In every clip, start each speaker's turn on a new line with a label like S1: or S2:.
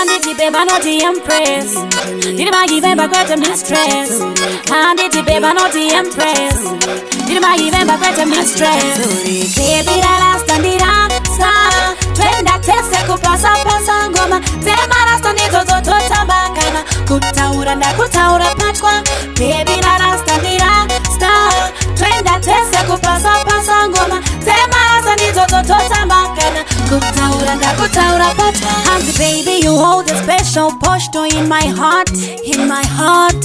S1: Handiti beba no the empress. Did my even back at mistress. Handiti beba no the empress. Did my even back at mistress. Baby la standira sa. Twenda tese kupasa pasa ngoma. Tema la standito toto tabakana. Kutaura na kutaura patwa. Baby la standira sa. Twenda tese kupasa pasa ngoma. Tema la standito toto tabakana. Kutaura na kutaura patwa. Hands baby, you hold a special posto in my heart, in my heart.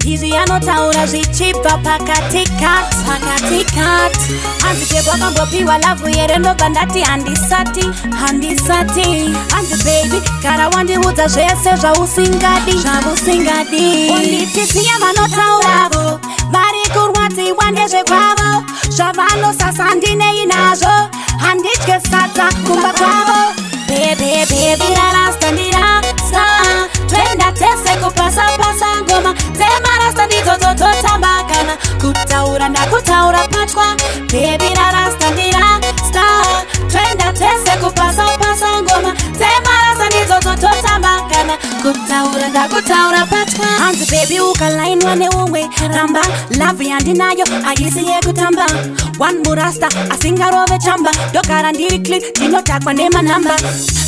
S1: Hizi anotaura zichipa pakatikat, pakatikat. Hanzi kebwaka mbopiwa lavu yerendo bandati handisati, handisati. Hanzi baby, karawandi huza jese ja usingadi, ja usingadi. Onditisi ya manotauravo, vari kurwati wandeje kwavo. Javano sasandine inajo, handichke sata kumba kwavo. Baby, baby, la standira sa. Twenda tese kupasa pasa ngoma. Tema la standito toto tabakana. Kutaura na kutaura patwa. Baby, la standira sa. Twenda tese kupasa pasa ngoma. Tema la standito toto tabakana. Kutaura na kutaura patwa. Hands baby ukalaini wane uwe ramba. Love yandinayo ayisi ye kutamba. One murasta asinga rove chamba. Dokara ndiri click dinotakwa nema namba.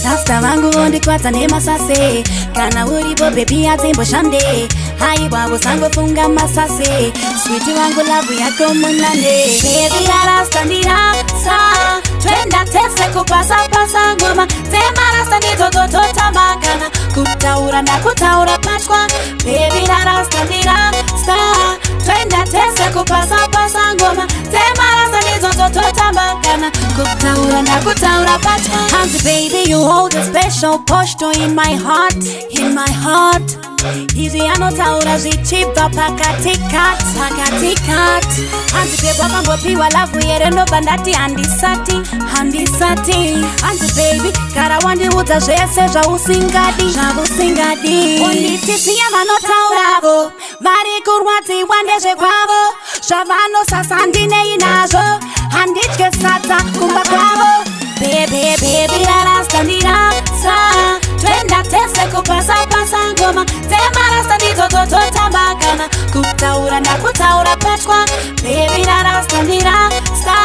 S1: Rasta wangu ondi kwata nema sase. Kana uribo baby atimbo shande. Hai babu sango funga masase. Sweetie wangu labu yako munande. Baby la standira sa. Twenda tese kupasa pasa ngoma. Tema la standito toto tabakana. Kutaura na kutaura patwa. Baby la standira sa. Twenda tese kupasa pasa ngoma. Tema la standito toto tabakana. Kutaura na kutaura patwa. Hands baby, you hold a special posto in my heart, in my heart. Hizi anotaura zichipa pakatikat, pakatikat. Hanzi kebwaka mbopiwa lavu yerendo bandati handisati, handisati. Hanzi baby, karawandi huza jese ja usingadi, ja usingadi. Onditisi ya manotauravo, vari kurwati wandeje kwavo. Javano sasandine inajo, handichke sata kumba kwavo. Baby, baby, la standira sa. Twenda tese kupasa pasa ngoma. Tema la standito toto tabakana. Kutaura na kutaura patwa. Baby, la standira sa.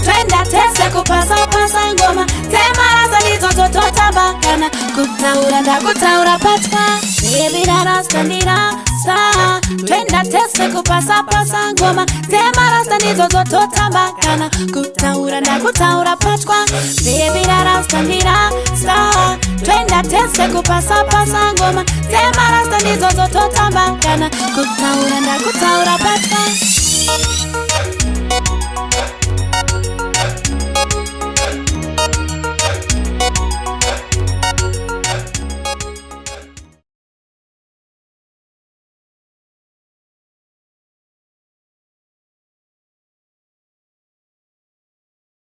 S1: Twenda tese kupasa pasa ngoma. Tema la standito toto tabakana. Kutaura na kutaura patwa. Baby, la standira sa. Twenda tese kupasa pasa ngoma. Tema la standito toto tabakana. Kutaura na kutaura patwa. Baby, la standira sa. Twenda tese kupasa pasa ngoma. Tema la standito toto tabakana. Kutaura na kutaura patwa.